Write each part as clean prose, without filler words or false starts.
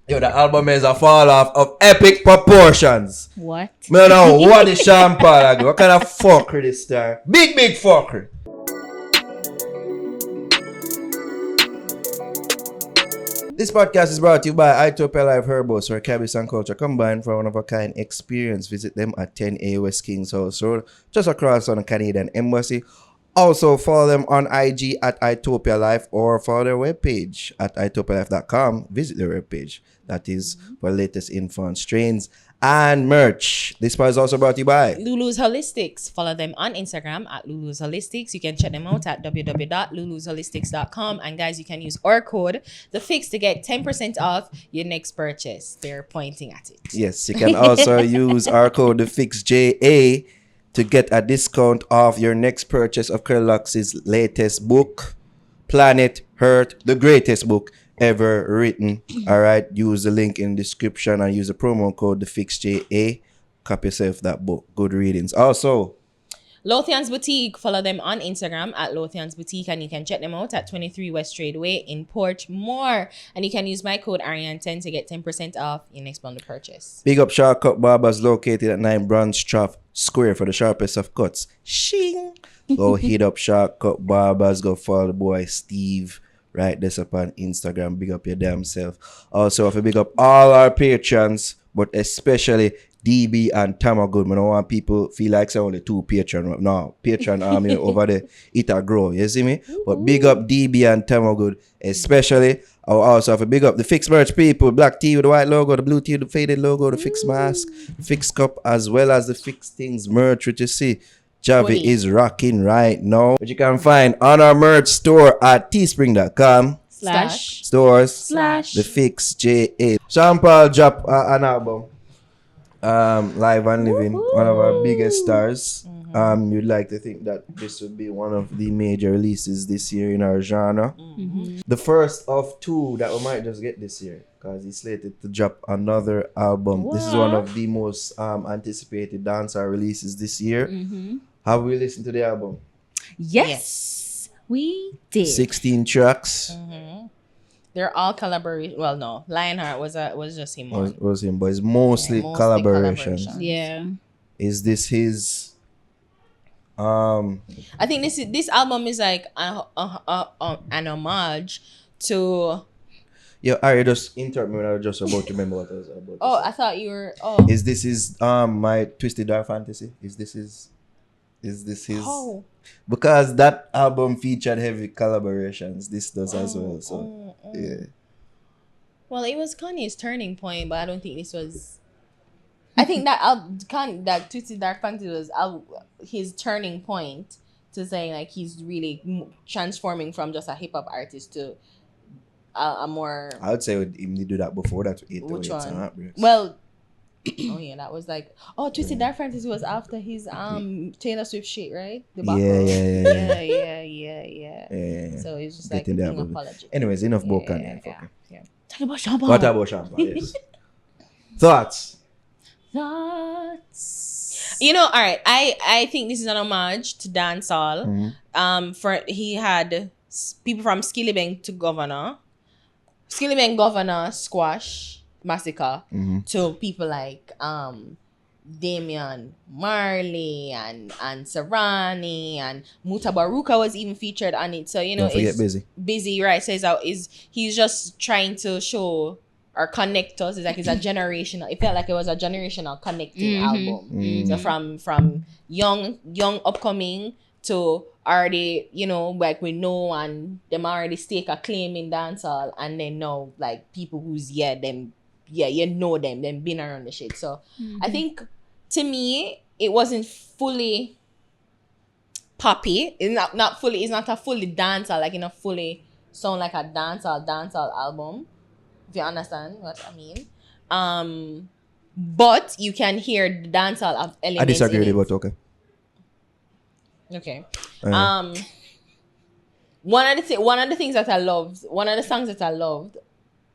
Yo, the album is a fall off of epic proportions. What? Man, now, what is Sean Paul again? What kind of fuckery this star? Big fuckery. This podcast is brought to you by Itopia Life Herbos, where cannabis and culture combine for one of a kind experience. Visit them at 10A West Kings House Road, just across from the Canadian Embassy. Also, follow them on IG at Itopia Life or follow their webpage at itopialife.com. Visit their webpage. That is for latest info on strains and merch. This part is also brought to you by Lulu's Holistics. Follow them on Instagram at Lulu's Holistics. You can check them out at www.lulusholistics.com. And guys, you can use our code, the fix, to get 10% off your next purchase. They're pointing at it. Yes, you can also use our code, the fix JA, to get a discount off your next purchase of Kerlux's latest book, Planet Hurt, the greatest book ever written. All right, use the link in the description and use the promo code, the fix JA. Copy yourself that book. Good readings. Also, Lothian's Boutique. Follow them on Instagram at Lothian's Boutique, and you can check them out at 23 West Tradeway in Portmore. And you can use my code Ariane10 to get 10% off your next bundle purchase. big up Shark Cut Barbers located at 9 Bronstroff Square for the sharpest of cuts. Shing! Go hit up Shark Cut Barbers. Go follow the boy Steve right this up on Instagram. Big up your damn self. Also, if you big up all our patrons, but especially DB and Tamagood. I don't want people feel like say only two Patreon. No, Patreon army over there, it'll grow. You see me? But big up DB and Tamagood, especially. I also have a big up the Fix merch people, black tee with the white logo, the blue tee with the faded logo, the Fix mask, the Fix cup, as well as the Fix things merch, which you see Javi is rocking right now. Which you can find on our merch store at teespring.com /stores the Fix JA. Sean Paul dropped an album. Live and Livin, one of our biggest stars. You'd like to think that this would be one of the major releases this year in our genre. The first of two that we might just get this year, because he's slated to drop another album. This is one of the most anticipated dancehall releases this year. Have we listened to the album? Yes, we did. 16 tracks. They're all collaboration. Well, no, Lionheart was just him. Was him, but it's mostly collaborations. Yeah. Is this his? I think this album is like an homage to. Yeah, I just interrupt me when I was just about to remember what I was about. Oh, I thought you were. Oh, Is this his my Twisted Dark Fantasy? Is this his? Oh. Because that album featured heavy collaborations. This does as well. So yeah. Well, it was Kanye's turning point, but I don't think this was. I think that that Twisted Dark Fantasy was his turning point to saying like he's really transforming from just a hip hop artist to a more. I would say would even do that before that. Which one? Heartbreaks. Well, oh yeah, that was like Twisted Dark Fantasy was after his Taylor Swift shit, right? The yeah. So it's just Getting like there, an but- apology. Anyways, enough about Kanye. Yeah. Talk about Sean Paul. What about Sean Paul? Yes. Thoughts? Thoughts. You know, all right. I think this is an homage to dancehall. For he had people from Skillibeng to Governor, Squash Massacre, to people like Damian Marley and Sarani and Mutabaruka was even featured on it. So you know, Don't forget busy, right? So he's just trying to show or connect us. It's like it's a generational. It felt like it was a generational connecting album. So from young upcoming to already, you know, like we know and them already stake a claim in dancehall, and then now like people who's you know them been around the shit. So I think to me it wasn't fully poppy. It's not fully. It's not a fully dancehall, like in a fully sound like a dancehall album. If you understand what I mean. But you can hear the dancehall of elements. I disagree in with it. you, but okay. Okay. One of the things that I loved, one of the songs that I loved,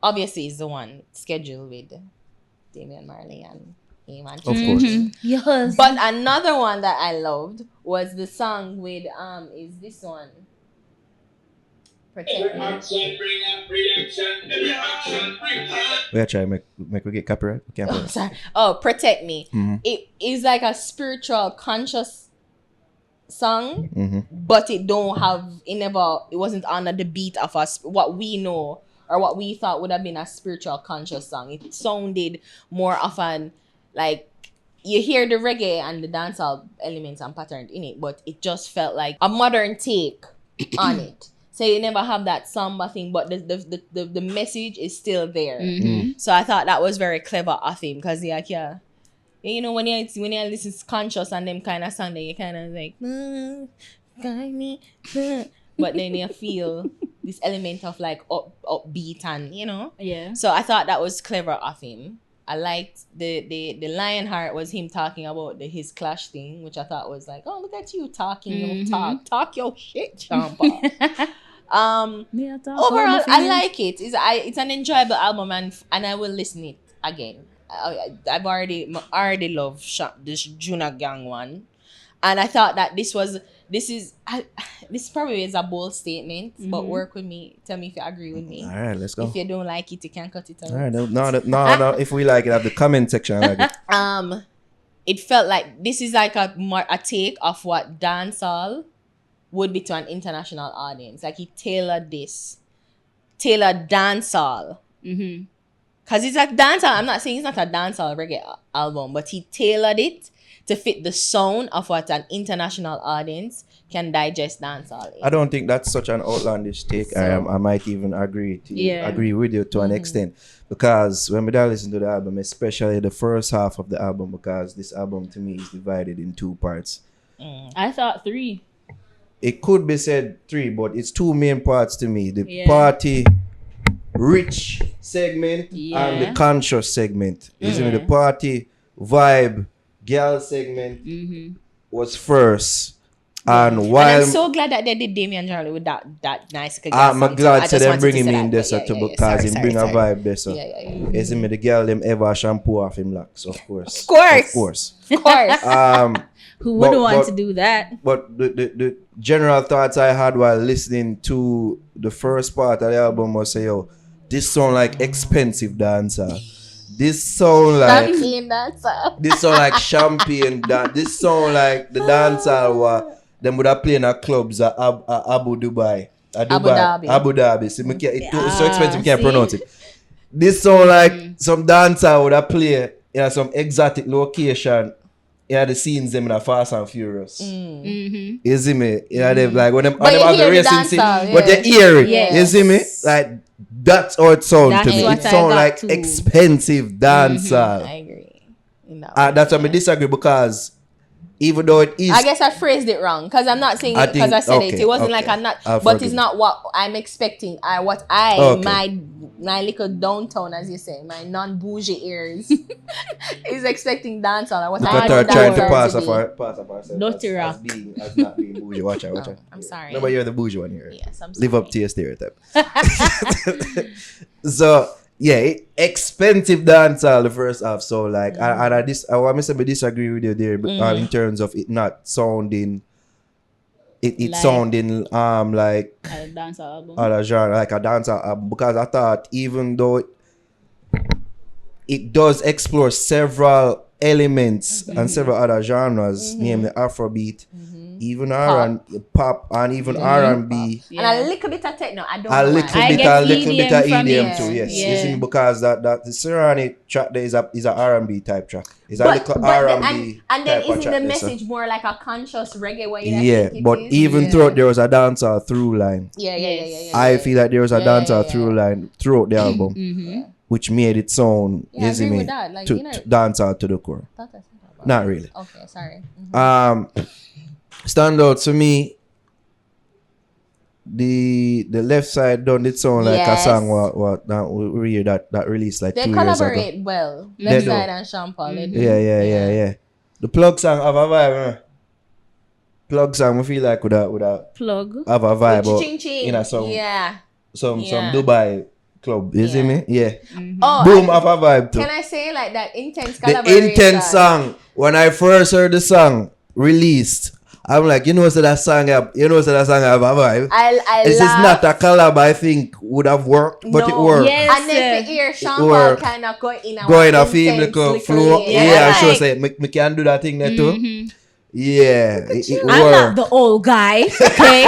obviously is the one scheduled with Damian Marley and him and Of course. Yes. But another one that I loved was the song with is this one. Protect me. We are trying to make we get copyright. We can't. Oh, sorry. Oh, Protect Me. Mm-hmm. It is like a spiritual, conscious song, Mm-hmm. but it wasn't on the beat of us what we know or what we thought would have been a spiritual, conscious song. It sounded more of an like you hear the reggae and the dancehall elements and patterns in it, but it just felt like a modern take on it. So you never have that samba thing, but the message is still there. Mm-hmm. So I thought that was very clever of him because you know when you listen to conscious and them kind of song, then you kind of like, guide me, but then you feel this element of like upbeat and Yeah. So I thought that was clever of him. I liked the Lionheart was him talking about his Clash thing, which I thought was like, oh, look at you talking your talk your shit, Champa. Overall, I like it. It's an enjoyable album and I will listen it again. I've already love this Juna Gang one, and I thought that this probably is a bold statement, but work with me. Tell me if you agree with me. All right, let's go. If you don't like it, you can cut it out. All right, no. If we like it, have the comment section. I like it. It felt like this is like a take of what dancehall would be to an international audience. Like he tailored dancehall. Mm-hmm. Cause it's like dancehall. I'm not saying it's not a dancehall reggae album, but he tailored it to fit the sound of what an international audience can digest dancehall in. I don't think that's such an outlandish take. I might even agree with you to an extent, because when we listen to the album, especially the first half of the album, because this album to me is divided in two parts. I thought 3. It could be said 3, but it's 2 main parts to me: the party rich segment and the conscious segment. Isn't it? The party vibe girl segment was first. And while I'm so glad that they did Damian Charlie with that nice girl I'm glad so them bring him say in there so because he bring a vibe there so. Isn't me the girl them ever shampoo off him locks, of course. Of course. Who wouldn't want to do that? But the general thoughts I had while listening to the first part of the album was say, yo, this sound like expensive dancer. This sound like champagne dance. This sound like the dancer what them would have played in a clubs at Abu Dhabi. Abu Dhabi. See, it's so expensive, can't pronounce it. This sound like some dancer would have played in some exotic location. Yeah, the scenes them in a Fast and Furious. You see me? Yeah, they like when them have the racing scene, but they hear it. You see me? Like that's how it sounds to me. It sounds like expensive dancehall. I agree. That's why I disagree, because even though it is, I guess I phrased it wrong because I'm not saying it because I said it. It wasn't like I'm not, but it's not what I'm expecting. My little downtown, as you say, my non-bougie ears is expecting dancehall. What I are trying to pass off ourselves Dirty rock. as not being bougie. Watch out. I'm sorry. Remember, you're the bougie one here. Yes, I'm sorry. Live up to your stereotype. So yeah, expensive dancehall the first half. So like, I want to disagree with you there, but in terms of it not sounding. It Like, sounding like a dance album. other genre, like a dancer album, because I thought even though it does explore several elements and several other genres, namely Afrobeat, even pop and even R&B, and a little bit of techno. I don't a know little why. bit of from EDM it. too. Yes, Yeah. you see, because that the Serrani track there is a R&B type track. It's a little R&B and then type of isn't track the there, so. message more like a conscious reggae way? Yeah, but even throughout there was a dancehall through line. Yeah. I feel like there was a dancehall through line throughout the album, which made it sound I easy agree me with that. Like, to dancehall to the core. Not really. Okay, sorry. Standouts for me. The left side done it sound like a song what that released like They 2 years ago. collaborate well. Left side and Champa. Yeah. The plug song have a vibe. Plug song I feel like would Plug. have a vibe out Ching-ching. in a some Yeah. some Dubai club. You see me? Yeah. Oh, Boom, have a vibe too. can I say like that intense The collaboration? intense song. When I first heard the song released, I'm like, so that song have a vibe. I This is laugh. not a collab I think would have worked, but it No. worked. Yes. And then to hear Sean Paul work. kind of go in A film like a flow. Yeah, sure. Say, me can do that thing there too. Yeah, it I'm not worked. the old guy, okay?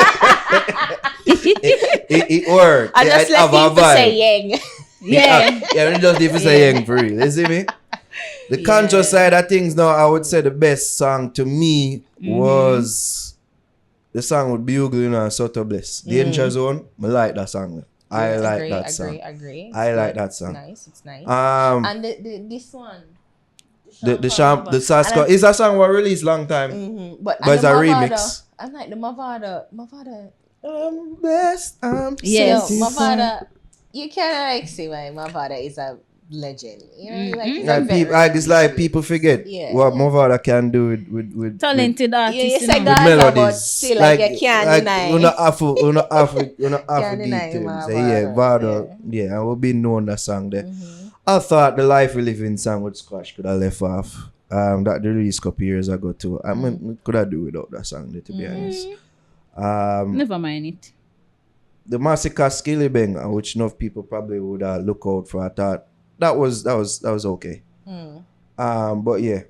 It worked. I just left him to say yang. Yeah. Yeah, we just need to say young for real. You see me? The conscious side of things now, I would say the best song to me was the song with Bugle and Soto Bliss. Danger Zone. I like that song. I like that song. Agree. I like that song. It's nice. And And this one. the Sasko is a song was released long time. But it's a remix. I like the Mavada. I'm best. I'm Yes. So, Mavada, you cannot like say why Mavada is a legend. You know, like he's a And people, veteran. it's like people forget what Movada can do with Talented Yeah, artist. you you say know. Gaza, melodies. but still like you can't deny. You know, Afro Can't deny details. Vado, Yeah, Vado. Yeah, and we've been known that song there. I thought the Life We Live In song with Squash could have left off. That the release a couple years ago too. I mean, could have do without that song there, to be honest. Never mind it. The Massacre Skilly Bang, which enough people probably would look out for. I thought that was okay. But yeah,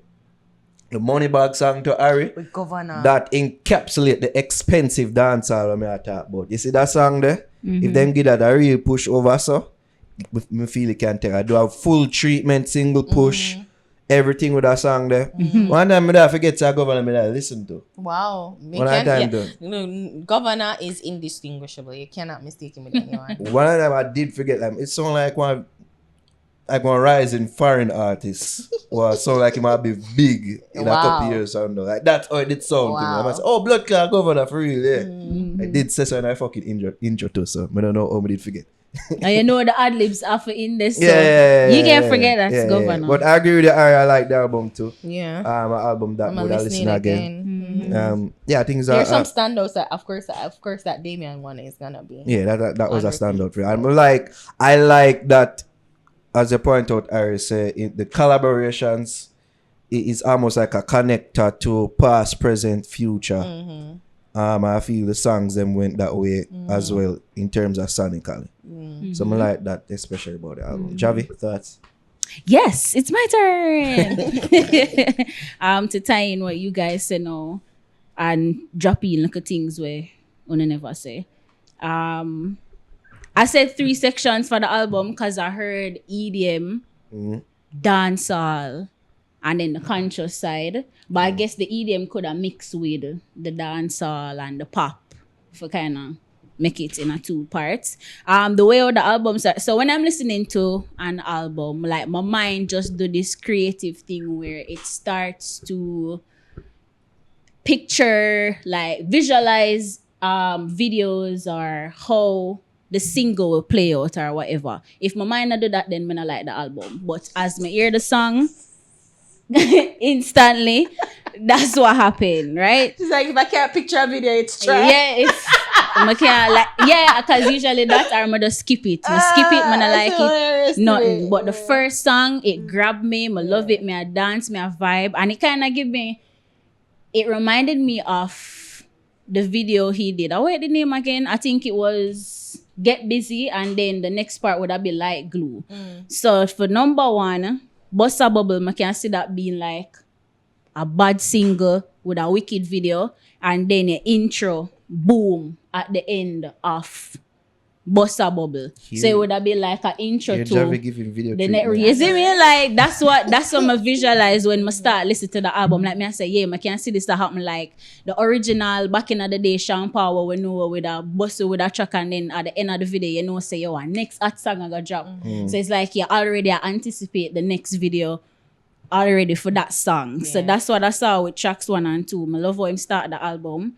the Moneybag song to Harry With Governor. that encapsulate the expensive dancehall I talk about. You see that song there? If them give that a real push over, so me feel it can take. I do a full treatment, single push, everything with that song there. One time I forget to Governor I listen to. Wow. One time done. No, Governor is indistinguishable. You cannot mistake him with anyone. One of them I did forget them. It sound like one rising foreign artist. Or sound like it might be big in a couple years or no. Like that's how it did sound to me. I was oh blood clot Governor for real, yeah. I did say so and I fucking intro too, so I don't know how I did forget. And you know the ad libs are for in this, so Yeah, you can't forget that's Governor. But I agree with you, Ari. I like the album too. Yeah. My album that I'm would I listen again. Yeah, things There's are. some standouts that of course that Damien one is gonna be. Yeah, that was a standout for you. And I like that, as you point out, Ari, say the collaborations is almost like a connector to past, present, future. I feel the songs them went that way as well in terms of sonically. So I like that, especially about the album. Javi, thoughts? Yes, it's my turn. To tie in what you guys say now and drop in look at things where one never say. I said 3 sections for the album because I heard EDM, dancehall, and then the conscious side. But I guess the EDM could have mixed with the dancehall and the pop for kind of make it in a 2 parts. The way of the albums are, so when I'm listening to an album, like my mind just do this creative thing where it starts to picture, like visualize videos or how the single will play out or whatever. If my mind not do that, then I not like the album. But as I hear the song instantly, that's what happened, right? It's like if I can't picture a video, it's trash. Yeah, it's I can't like because usually that I'm gonna skip it. I skip it, man. I like it. Nothing. But the first song, it grabbed me. I love it. Me I dance, me I vibe, and it kind of give me. It reminded me of the video he did. I wait the name again. I think it was Get Busy, and then the next part would have been Like Glue. So for number 1, Bossa Bubble, I can see that being like a bad single with a wicked video, and then an intro, boom, at the end of Bossa Bubble. So it would have been like an intro You're to Javi giving video the next. treatment. You see me? Like that's what I visualize when I start listening to the album. Like me, I say, yeah, I can see this to happen. Like the original back in the day, Sean Paul, we know with a bustle with a track, and then at the end of the video, you know, say yo, our next hot song I got drop. So it's like you already anticipate the next video already for that song. Yeah. So that's what I saw with tracks 1 and 2. I love how him start the album.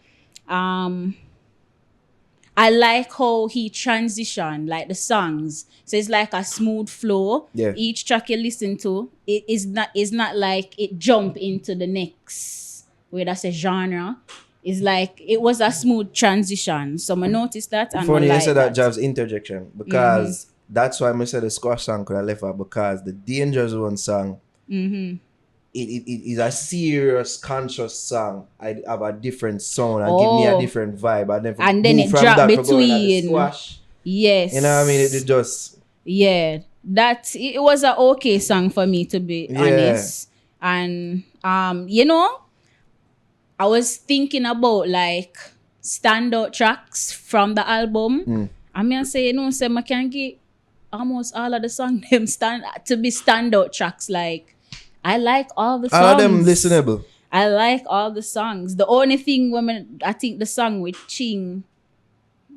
I like how he transitioned, like the songs. So it's like a smooth flow. Yeah. Each track you listen to, it is not like it jump into the next, where that's a genre. It's like it was a smooth transition. So I noticed that. And Funny I you like said that Jav's interjection, because that's why I said the Squash song could have left out, because the Danger Zone song it is a serious conscious song. I have a different sound and give me a different vibe. And then it dropped between. Squash. Yes. You know what I mean? It just it was an okay song for me, to be honest. And you know, I was thinking about like standout tracks from the album. I mean, I say, you know, say I can get almost all of the songs them standout tracks. Like, I like all the songs. All of them listenable. I like all the songs. The only thing I think the song with Ching,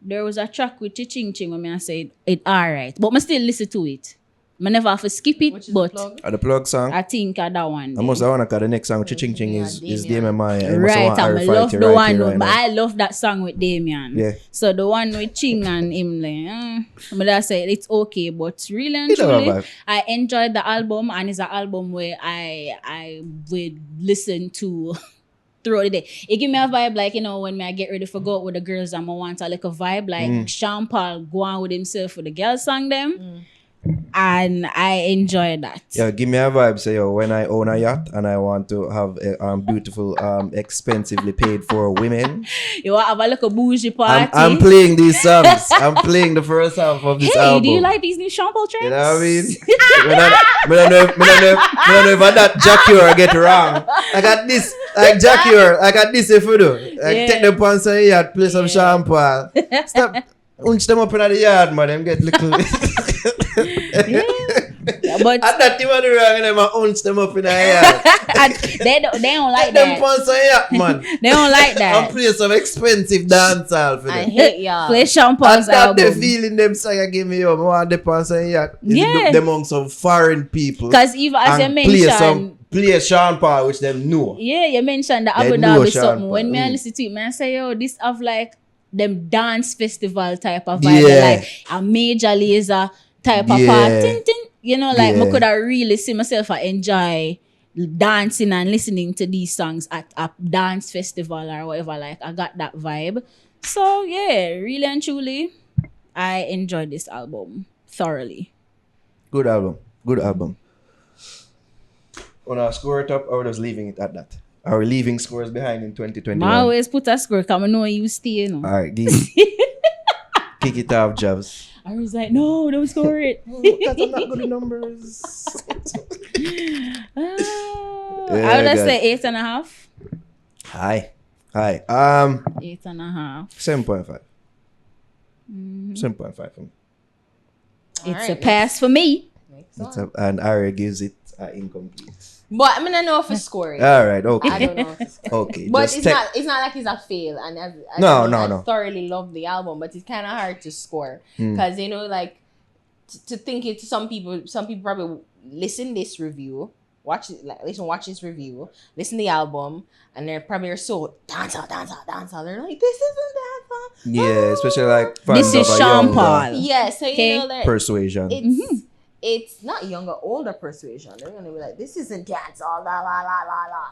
there was a track with Ching Ching when I said it alright, but I still listen to it. I never have to skip it, but the plug song. I think that one. I must want to the next song Ching Ching is Damian Maya. Right, I love the one, but I love that song with Damian. Yeah. So the one with Ching and him, like, I say it's okay, but really and truly, I enjoyed the album, and it's an album where I would listen to throughout the day. It give me a vibe like, you know, when I get ready for go out with the girls, and I want a little vibe like Sean Paul go on with himself with the girls song them. And I enjoy that. Yeah, give me a vibe. Say, yo, when I own a yacht and I want to have a beautiful, expensively paid for women. You want to have a little bougie party? I'm playing these songs. I'm playing the first half of this album. Do you like these new Sean Paul tracks? You know what I mean? I don't know if I that Jackie or I get it wrong. I got this, like Jackie or I got this if you do. Like, take them pants and yacht, play some Sean Paul. Stop, unch them up in the yard, man. Them get little. But I thought you were wrong and them unch them up in the yard. they don't like Take that. them pants and yacht, man. They don't like that. And play some expensive dancehall for them. I hate y'all. Play Sean Paul's I thought album. they feeling them song I give me up. I want the pants and yacht. Yeah. Them among some foreign people. Because even as you and mentioned, play Sean Paul, which them know. yeah, you mentioned the Abu They know Dhabi Sean something. Paul. When me I listen to it, man, I say, yo, this have like them dance festival type of vibe, Yeah. like a major laser type of Yeah. part. Ting, ting. You know, like Yeah. I could have really see myself enjoy dancing and listening to these songs at a dance festival or whatever. Like, I got that vibe. So yeah, really and truly, I enjoyed this album thoroughly. Good album. Good album. Wanna score it up or just leaving it at that? Are we leaving scores behind in 2021? I always put a score because I know you stay, you know. Alright, kick it off, Jobs. I was like, no, don't score it. That's not good numbers. I would say 8.5. Hi. 8.5. 7.5. 7.5 for me. It's a pass for me. And Aria gives it incomplete. But I mean, I know if it's scoring. Alright, okay. I don't know if it's scoring. Okay. But just it's not like it's a fail. And I No. thoroughly love the album, but it's kind of hard to score because you know, like to think it. Some people probably listen this review, watch this review, listen to the album, and they're probably so dancehall. They're like, this isn't dancehall. Yeah, especially like fans This is of a Sean younger Paul. Yeah, so Okay. you know that Persuasion. it's not younger, older persuasion. They're gonna be like, this isn't dancehall, la la la la la.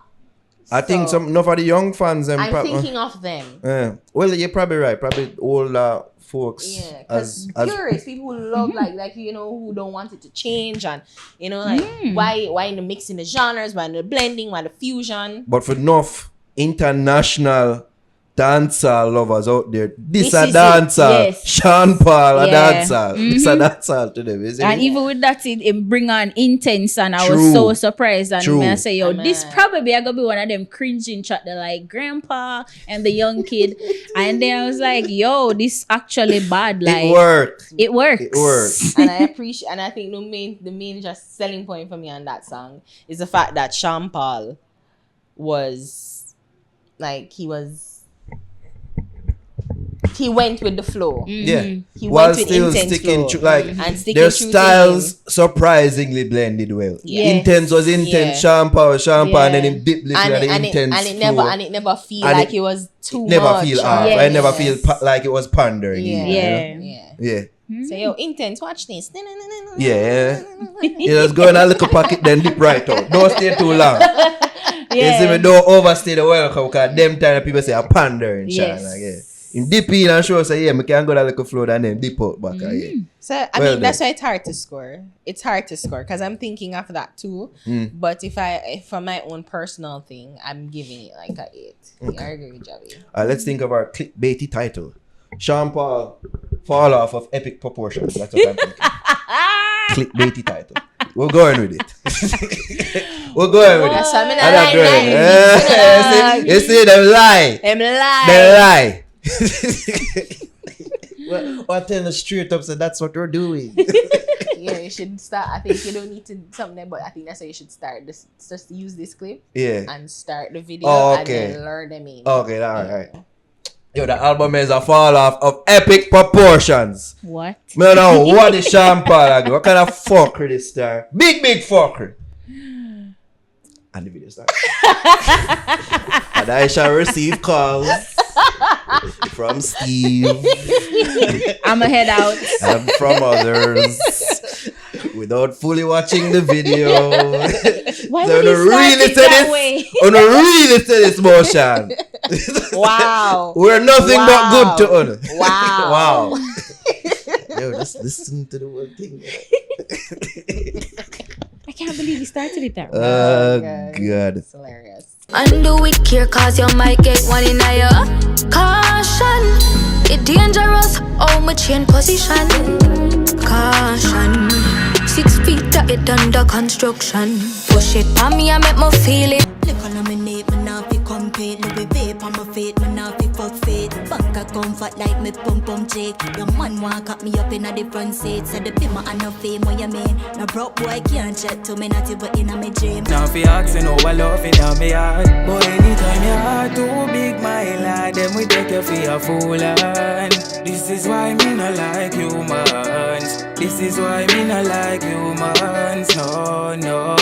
I think So, enough of the young fans. I'm thinking of them. Well, you're probably right. Probably older folks. Yeah, because purists, people who love like you know, who don't want it to change, and you know, like why in the mixing the genres, why in the blending, why the fusion. But for enough international dancehall lovers out there, this This a is it, dancehall. yes. Sean Paul a Yeah. dancehall. This a dancehall to them, isn't And it? even with that, it bring on intense, and I was True. so surprised. And True. me I say, yo, this Amen. probably gonna be one of them cringing chat that like grandpa and the young kid. And then I was like, yo, this actually bad. Like It worked. It works. It works. And I appreciate, and I think the main just selling point for me on that song is the fact that Sean Paul was like he went with the flow. Yeah. He While went with still intense sticking flow. true, like And sticking their true to styles surprisingly blended well. Yes. Intense was intense, Yeah. Sean Paul, and Yeah. then him dip little and at the it intense it flow. never feel And like it it was too never much. feel or- off. Yes. I never feel like it was pandering. Yeah. either, you know? Yeah. Yeah. Yeah. So yo, intense, watch this. Yeah. You just go in a little pocket, then dip right out. Don't stay too long. You see me, don't overstay the welcome because them time people say a pandering, Sean. Yes. Like, yeah. In dip in and show say, yeah, I can go that little flow and then dip out back. Yeah. So I Well mean that's done. why it's hard to score. It's hard to score because I'm thinking of that too. But if for my own personal thing, I'm giving it like a 8. I agree with Javi. Let's think of our clickbaity title. Sean Paul fall off of epic proportions. That's what I'm thinking. Clickbaity title. We're going with it. We're going with it. That's what I mean. And I'm doing it. You see them lie. Them They lie. lie. Well, telling us straight up, so that's what we're doing. Yeah, you should start. I think you don't need to something, but I think that's how you should start. Just use this clip Yeah. and start the video Oh, and okay. then learn them in. Okay, alright. Yo, the album is a fall off of epic proportions. What? I don't know what the Sean Paul do. What kind of fuckery this star? Big fuckery. And the video starts. And I shall receive calls from Steve I'ma head out. and from others without fully watching the video. Why So would you start it that way? really say this motion. Wow. We're nothing but good to honor. Wow. Wow. Yo, just listen to the whole thing. I can't believe you started it that way. Oh, God. It's hilarious. Undo it care cause you might get one in a year. Caution, it dangerous. How much in position? Caution, 6 feet to it under construction. Push it on me and make me feel it. Look on my name, man, now fi compete. Louis vape on my feet, man, now fi fuck fit. Bank a comfort like me pum cheek. Your man want cut me up in a different seat. Said the bimmer and no fame, what you mean? No broke boy can't chat to me, not even in a me dream. Now fi asking how I love it on me heart. But anytime your heart too big, my lad, then we take you for a fool. And this is why me not like humans. This is why me not like humans. No, no.